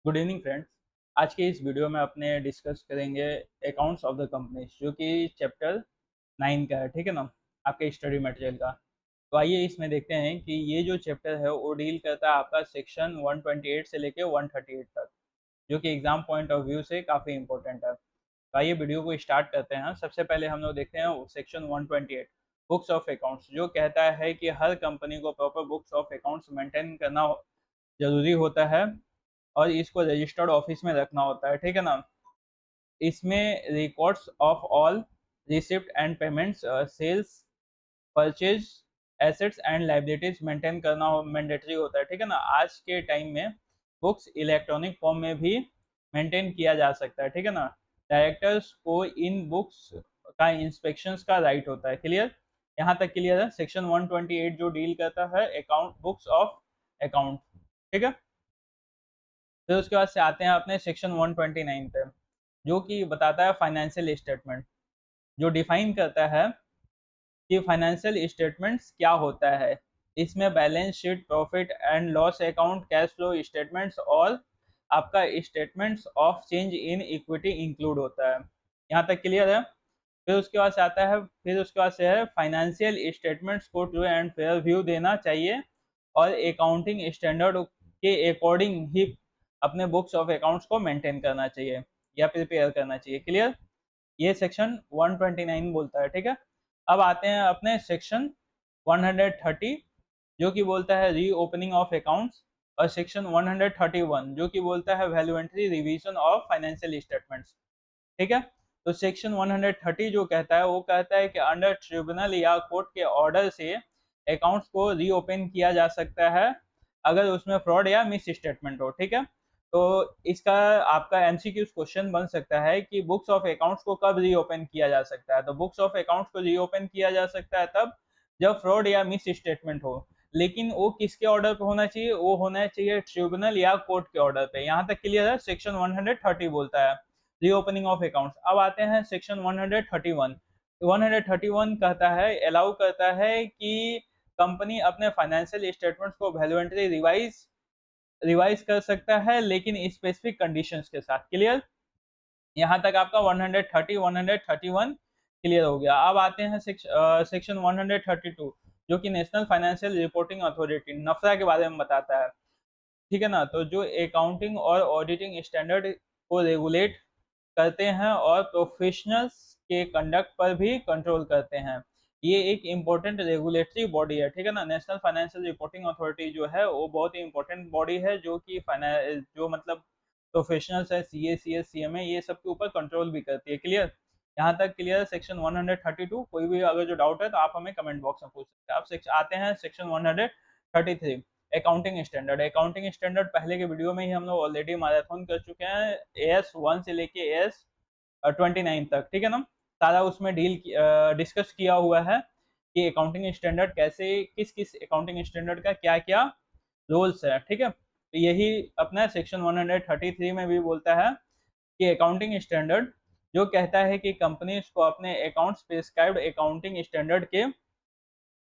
Good evening friends. आज के इस वीडियो में अपने डिस्कस करेंगे अकाउंट्स ऑफ द कंपनीज, जो कि चैप्टर 9 का है। ठीक है ना, आपके स्टडी मटेरियल का। तो आइए इसमें देखते हैं कि ये जो चैप्टर है वो डील करता है आपका सेक्शन 128 से लेके 138 तक, जो कि एग्जाम पॉइंट ऑफ व्यू से काफ़ी इंपॉर्टेंट है। तो आइए वीडियो को स्टार्ट करते हैं। सबसे पहले हम लोग देखते हैं सेक्शन 128 बुक्स ऑफ अकाउंट्स, जो कहता है कि हर कंपनी को proper books of accounts maintain करना जरूरी होता है और इसको रजिस्टर्ड ऑफिस में रखना होता है। ठीक है ना, इसमें records of all receipt and payments, sales, purchase, assets and liabilities maintain करना मैंडेटरी होता है। ठीक है ना, आज के टाइम में बुक्स इलेक्ट्रॉनिक फॉर्म में भी मेंटेन किया जा सकता है। ठीक है ना, डायरेक्टर्स को इन बुक्स का इंस्पेक्शंस का राइट होता है। क्लियर, यहाँ तक क्लियर है। सेक्शन 128 जो डील करता है अकाउंट बुक्स ऑफ अकाउंट। ठीक है, फिर उसके बाद से आते हैं अपने सेक्शन 129 पे, जो कि बताता है फाइनेंशियल स्टेटमेंट, जो डिफाइन करता है कि फाइनेंशियल स्टेटमेंट्स क्या होता है। इसमें balance sheet, profit and loss account, cash flow statements और आपका statements of change in equity include होता है। यहाँ तक क्लियर है। फिर उसके बाद से आता है, फिर उसके बाद से है फाइनेंशियल स्टेटमेंट्स को ट्रू एंड फेयर व्यू देना चाहिए और अकाउंटिंग स्टैंडर्ड के अकॉर्डिंग ही अपने बुक्स ऑफ अकाउंट्स को मेंटेन करना चाहिए या प्रिपेयर करना चाहिए। क्लियर, ये सेक्शन 129 बोलता है। ठीक है, अब आते हैं अपने सेक्शन 130, जो कि बोलता है री ओपनिंग ऑफ अकाउंट्स, और सेक्शन 131 जो कि बोलता है वैल्यूएंट्री रिवीजन ऑफ फाइनेंशियल स्टेटमेंट्स। ठीक है, तो सेक्शन 130 जो कहता है वो कहता है कि अंडर ट्रिब्यूनल या कोर्ट के ऑर्डर से अकाउंट्स को रीओपन किया जा सकता है अगर उसमें फ्रॉड या मिस स्टेटमेंट हो। ठीक है, तो इसका आपका एमसीक्यूज क्वेश्चन बन सकता है कि बुक्स ऑफ अकाउंट्स को कब रीओपन किया जा सकता है। तो बुक्स ऑफ अकाउंट्स को रीओपन किया जा सकता है तब जब फ्रॉड या मिस स्टेटमेंट हो, लेकिन वो किसके ऑर्डर पे होना चाहिए? वो होना चाहिए ट्रिब्यूनल या कोर्ट के ऑर्डर पे। यहाँ तक क्लियर है। सेक्शन 130 बोलता है रीओपनिंग ऑफ अकाउंट्स। अब आते हैं सेक्शन 131। 131 कहता है, अलाउ करता है कि कंपनी अपने फाइनेंशियल स्टेटमेंट्स को वैल्यूएंट्री रिवाइज रिवाइज कर सकता है, लेकिन स्पेसिफिक कंडीशंस के साथ। क्लियर, यहाँ तक आपका 130 131 क्लियर हो गया। अब आते हैं सेक्शन 132, जो कि नेशनल फाइनेंशियल रिपोर्टिंग अथॉरिटी नफरा के बारे में बताता है। ठीक है ना, तो जो अकाउंटिंग और ऑडिटिंग स्टैंडर्ड को रेगुलेट करते हैं और प्रोफेशनल्स के कंडक्ट पर भी कंट्रोल करते हैं। ये एक इम्पोर्टेंट रेगुलेटरी बॉडी है। ठीक है ना, नेशनल फाइनेंशियल रिपोर्टिंग अथॉरिटी जो है वो बहुत ही इम्पोर्टेंट बॉडी है, जो कि जो मतलब प्रोफेशनल्स है, सीए, सीएस, सीएमए, ये सब के ऊपर कंट्रोल भी करती है। क्लियर, यहाँ तक क्लियर है। सेक्शन 132, कोई भी अगर जो डाउट है तो आप हमें कमेंट बॉक्स में पूछ सकते हैं। अब आते हैं section 133 accounting standard. Accounting standard पहले के वीडियो में ही हम लोग ऑलरेडी मैराथन कर चुके हैं, AS1 से लेके AS29 तक। ठीक है ना, सारा उसमें डिस्कस किया हुआ है कि अकाउंटिंग स्टैंडर्ड कैसे, किस किस अकाउंटिंग स्टैंडर्ड का क्या क्या रोल्स है। ठीक है, तो यही अपना सेक्शन 133 में भी बोलता है कि अकाउंटिंग स्टैंडर्ड जो कहता है कि कंपनीज को अपने अकाउंट्स प्रिस्क्राइब्ड अकाउंटिंग स्टैंडर्ड के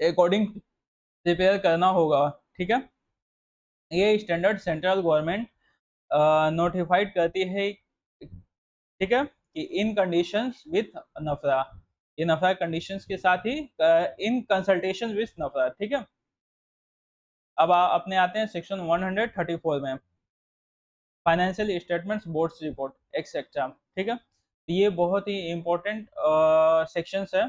अकॉर्डिंग प्रिपेयर करना होगा। ठीक है, ये स्टैंडर्ड सेंट्रल गवर्नमेंट नोटिफाइड करती है। ठीक है, कि इन कंडीशंस विथ नफरा, ये नफरा कंडीशंस के साथ ही इन कंसल्टेशन विथ नफरा। ठीक है, अब अपने आते हैं सेक्शन 134 में, financial statements, boards report etcetera. ठीक है, तो ये बहुत ही इंपॉर्टेंट सेक्शंस है,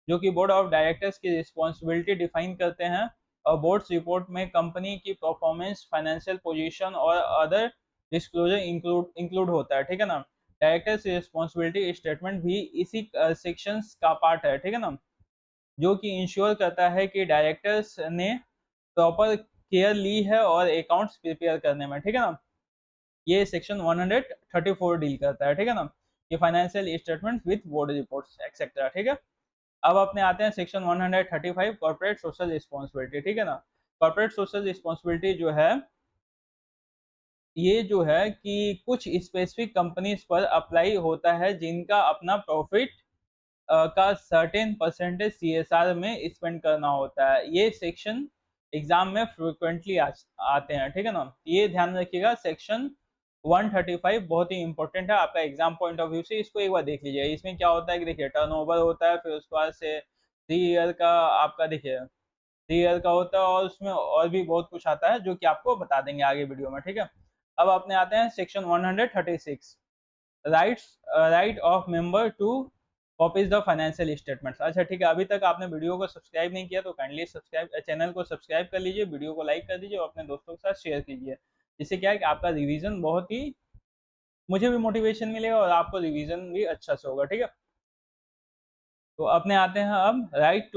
जो कि बोर्ड ऑफ डायरेक्टर्स की रिस्पॉन्सिबिलिटी डिफाइन करते हैं। और बोर्ड्स रिपोर्ट में कंपनी की परफॉर्मेंस, फाइनेंशियल पोजीशन और अदर डिस्क्लोजर इंक्लूड होता है। ठीक है ना, डायरेक्टर्स की रिस्पॉन्सिबिलिटी स्टेटमेंट भी इसी सेक्शंस का पार्ट है। ठीक है ना, जो कि इंश्योर करता है कि डायरेक्टर्स ने प्रॉपर केयर ली है और अकाउंट्स प्रिपेयर करने में। ठीक है ना, ये सेक्शन 134 डील करता है। ठीक है ना, ये financial statement with board reports etcetera. ठीक है, अब अपने आते हैं सेक्शन 135 कॉर्पोरेट सोशल रिस्पॉन्सिबिलिटी। ठीक है ना, कॉर्पोरेट सोशल रिस्पॉन्सिबिलिटी जो है, ये जो है कि कुछ स्पेसिफिक कंपनीज पर अप्लाई होता है जिनका अपना प्रॉफिट का सर्टेन परसेंटेज सीएसआर में स्पेंड करना होता है। ये सेक्शन एग्जाम में फ्रिक्वेंटली आते हैं। ठीक है ना, ये ध्यान रखिएगा। सेक्शन 135 बहुत ही इंपॉर्टेंट है आपका एग्जाम पॉइंट ऑफ व्यू से, इसको एक बार देख लीजिए। इसमें क्या होता है कि देखिए टर्नओवर होता है, फिर उसके बाद से 3 ईयर का आपका देखिए 3 ईयर का होता है, और उसमें और भी बहुत कुछ आता है जो कि आपको बता देंगे आगे वीडियो में, ठीक है। अब अपने आते हैं section 136, right of member two copies the financial statements. अच्छा ठीक है, अभी तक आपने वीडियो को सब्सक्राइब नहीं किया तो काइंडली सब्सक्राइब चैनल को सब्सक्राइब कर लीजिए, वीडियो को लाइक कर दीजिए और अपने दोस्तों के साथ शेयर कीजिए। जिससे क्या है कि आपका रिवीजन बहुत ही, मुझे भी मोटिवेशन मिलेगा और आपको रिवीजन भी अच्छा से होगा, ठीक है। तो अपने आते हैं अब right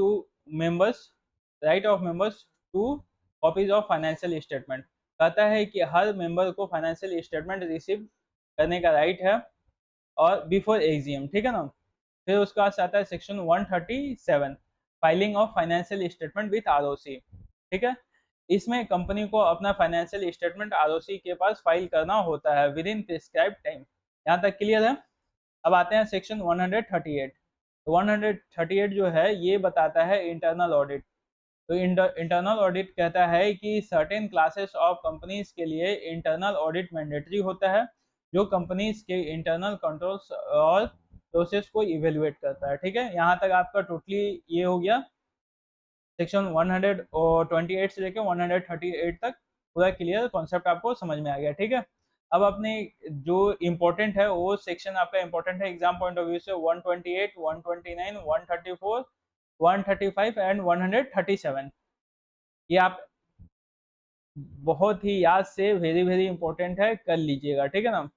of members two copies of financial statement. कहता है कि हर मेंबर को फाइनेंशियल स्टेटमेंट रिसीव करने का राइट है, और बिफोर एजीएम, ठीक है ना। फिर उसके बाद आता है section 137, filing of financial statement with ROC, ठीक है। इसमें कंपनी को अपना फाइनेंशियल स्टेटमेंट आरओसी के पास फाइल करना होता है विद इन प्रिस्क्राइब टाइम। यहाँ तक क्लियर है। अब आते हैं सेक्शन 138। तो 138 जो है ये बताता है इंटरनल ऑडिट। तो इंटरनल ऑडिट कहता है कि सर्टेन क्लासेस ऑफ कंपनीज के लिए इंटरनल ऑडिट मैंडेटरी होता है, जो कंपनीज के इंटरनल कंट्रोल्स और प्रोसेस को इवेलुएट करता है, ठीक है। यहाँ तक आपका टोटली ये हो गया सेक्शन 128 से लेकर 138 तक पूरा क्लियर कॉन्सेप्ट आपको समझ में आ गया, ठीक है। अब अपने जो इम्पोर्टेंट है वो सेक्शन आपका इम्पोर्टेंट है एग्जाम पॉइंट ऑफ व्यू से 128, 129, 134, 135 एंड 137। ये आप बहुत ही याद से वेरी वेरी इंपॉर्टेंट है, कर लीजिएगा, ठीक है ना।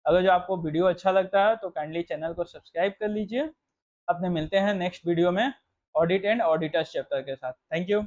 अगर जो आपको वीडियो अच्छा लगता है तो काइंडली चैनल को सब्सक्राइब कर लीजिए। अपने मिलते हैं नेक्स्ट वीडियो में ऑडिट एंड ऑडिटर्स चैप्टर के साथ। Thank you.